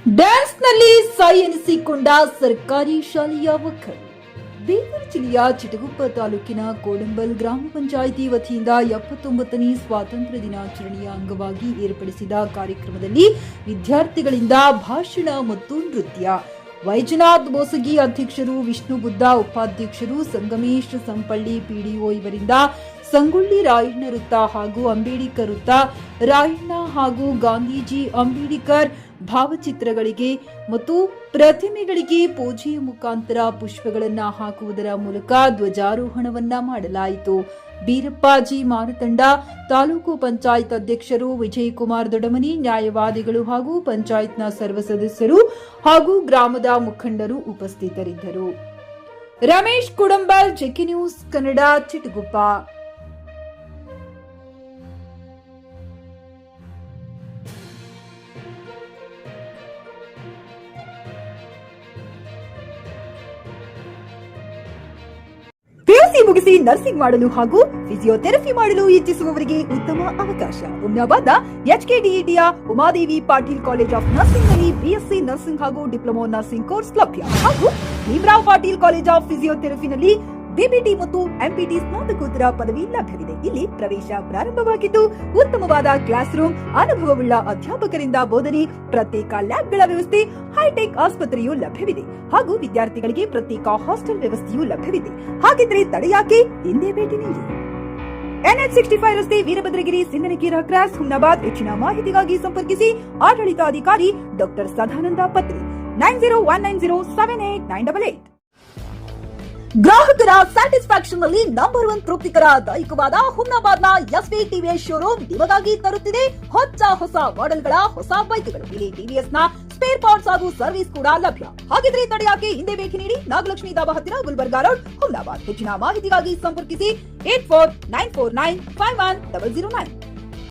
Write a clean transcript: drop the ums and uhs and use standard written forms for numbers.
ಡ್ಯಾನ್ಸ್ನಲ್ಲಿ ಸೈ ಎನಿಸಿಕೊಂಡ ಸರ್ಕಾರಿ ಶಾಲೆಯ ಮಕ್ಕಳು. ಬೀದರ್ ಜಿಲ್ಲೆಯ ಚಿಟಗುಪ್ಪ ತಾಲೂಕಿನ ಕೋಡಂಬಲ್ ಗ್ರಾಮ ಪಂಚಾಯಿತಿ ವತಿಯಿಂದ 79ನೇ ಸ್ವಾತಂತ್ರ್ಯ ದಿನಾಚರಣೆಯ ಅಂಗವಾಗಿ ಏರ್ಪಡಿಸಿದ ಕಾರ್ಯಕ್ರಮದಲ್ಲಿ ವಿದ್ಯಾರ್ಥಿಗಳಿಂದ ಭಾಷಣ ಮತ್ತು ನೃತ್ಯ. ವೈಜನಾಥ್ ಬೋಸಗಿ ಅಧ್ಯಕ್ಷರು, ವಿಷ್ಣು ಬುದ್ಧ ಉಪಾಧ್ಯಕ್ಷರು, ಸಂಗಮೇಶ್ ಸಂಪಳ್ಳಿ ಪಿಡಿಒ ಇವರಿಂದ ಸಂಗೊಳ್ಳಿ ರಾಯಣ್ಣ ವೃತ್ತ ಹಾಗೂ ಅಂಬೇಡ್ಕರ್ ವೃತ್ತ, ರಾಯಣ್ಣ ಹಾಗೂ ಗಾಂಧೀಜಿ, ಅಂಬೇಡ್ಕರ್ ಭಾವಚಿತ್ರಗಳಿಗೆ ಮತ್ತು ಪ್ರತಿಮೆಗಳಿಗೆ ಪೂಜೆಯ ಮುಖಾಂತರ ಪುಷ್ಪಗಳನ್ನು ಹಾಕುವುದರ ಮೂಲಕ ಧ್ವಜಾರೋಹಣವನ್ನ ಮಾಡಲಾಯಿತು. ಬೀರಪ್ಪಾಜಿ ಮಾನತಂಡ, ತಾಲೂಕು ಪಂಚಾಯತ್ ಅಧ್ಯಕ್ಷರು ವಿಜಯಕುಮಾರ್ ದೊಡಮನಿ, ನ್ಯಾಯವಾದಿಗಳು ಹಾಗೂ ಪಂಚಾಯತ್ನ ಸರ್ವ ಸದಸ್ಯರು ಹಾಗೂ ಗ್ರಾಮದ ಮುಖಂಡರು ಉಪಸ್ಥಿತರಿದ್ದರು. Ramesh Kudambal, JK news Kannada, Chitaguppa. PUC ಮುಗಿಸಿ ನರ್ಸಿಂಗ್ ಮಾಡಲು ಹಾಗೂ ಫಿಸಿಯೋಥೆರಪಿ ಮಾಡಲು ಇಚ್ಛಿಸುವವರಿಗೆ ಉತ್ತಮ ಅವಕಾಶ. ಹುಮ್ನಾಬಾದ್ನ ಎಚ್ಕೆಡಿಇಟಿಯ Umadevi Patil college of nursing ನಲ್ಲಿ ಬಿಎಸ್ಸಿ ನರ್ಸಿಂಗ್ ಹಾಗೂ ಡಿಪ್ಲೊಮಾ ನರ್ಸಿಂಗ್ ಕೋರ್ಸ್ ಲಭ್ಯ ಹಾಗೂ ಭೀಮರಾವ್ ಪಾಟೀಲ್ ಕಾಲೇಜ್ ಆಫ್ ಫಿಸಿಯೋಥೆರಪಿನಲ್ಲಿ ಬಿಬಿಟಿ ಮತ್ತು ಎಂಪಿಟಿ ಸ್ನಾತಕೋತ್ತರ ಪದವಿ ಲಭ್ಯವಿದೆ. ಇಲ್ಲಿ ಪ್ರವೇಶ ಪ್ರಾರಂಭವಾಗಿದ್ದು ಉತ್ತಮವಾದ ಕ್ಲಾಸ್ ರೂಮ್, ಅನುಭವವುಳ್ಳ ಅಧ್ಯಾಪಕರಿಂದ ಬೋಧನೆ, ಪ್ರತ್ಯೇಕ ಲ್ಯಾಬ್ಗಳ ವ್ಯವಸ್ಥೆ, ಹೈಟೆಕ್ ಆಸ್ಪತ್ರೆಯೂ ಲಭ್ಯವಿದೆ ಹಾಗೂ ವಿದ್ಯಾರ್ಥಿಗಳಿಗೆ ಪ್ರತ್ಯೇಕ ಹಾಸ್ಟೆಲ್ ವ್ಯವಸ್ಥೆಯೂ ಲಭ್ಯವಿದೆ. ಹಾಗಿದ್ರೆ ತಡೆಯಾಕೆ, ಹಿಂದೆ ಭೇಟಿ ನೀಡಿ. NH 65 ರಸ್ತೆ, ವೀರಭದ್ರಗಿರಿ, ಸಿಂದನಕೀರ ಕ್ರಾಸ್, ಹುಮ್ನಾಬಾದ್. ಹೆಚ್ಚಿನ ಮಾಹಿತಿಗಾಗಿ ಸಂಪರ್ಕಿಸಿ ಆಡಳಿತಾಧಿಕಾರಿ ಡಾಕ್ಟರ್ ಸದಾನಂದ ಪತ್ರಿ 9019078988. ಗ್ರಾಹಕರ ಸ್ಯಾಟಿಸ್ಫ್ಯಾಕ್ಷನ್ ನಲ್ಲಿ ನಂಬರ್ 1 ತೃಪ್ತಿಕರ ದೈಹಿಕವಾದ ಹುಮ್ನಾಬಾದ್ನ ಎಸ್ವಿ ಟಿವಿಎಸ್ ಶೋರೂಮ್ ನಿಮಗಾಗಿ ತರುತ್ತಿದೆ ಹೊಸ ಮಾಡೆಲ್ಗಳ ಹೊಸ ಬೈಕ್ಗಳು. ಇಲ್ಲಿ ಟಿವಿಎಸ್ ನ ಸ್ಪೇರ್ ಪಾರ್ಟ್ಸ್ ಹಾಗೂ ಸರ್ವಿಸ್ ಕೂಡ ಲಭ್ಯ. ಹಾಗಿದ್ರೆ ತಡೆಯಾಕೆ, ಹಿಂದೆ ಭೇಟಿ ನೀಡಿ. ನಾಗಲಕ್ಷ್ಮಿ ಧಾಬಾ ಹತ್ತಿರ, ಗುಲ್ಬರ್ಗಾ ರೋಡ್, ಹುಮ್ನಾಬಾದ್. ಹೆಚ್ಚಿನ ಮಾಹಿತಿಗಾಗಿ ಸಂಪರ್ಕಿಸಿ 8494951009.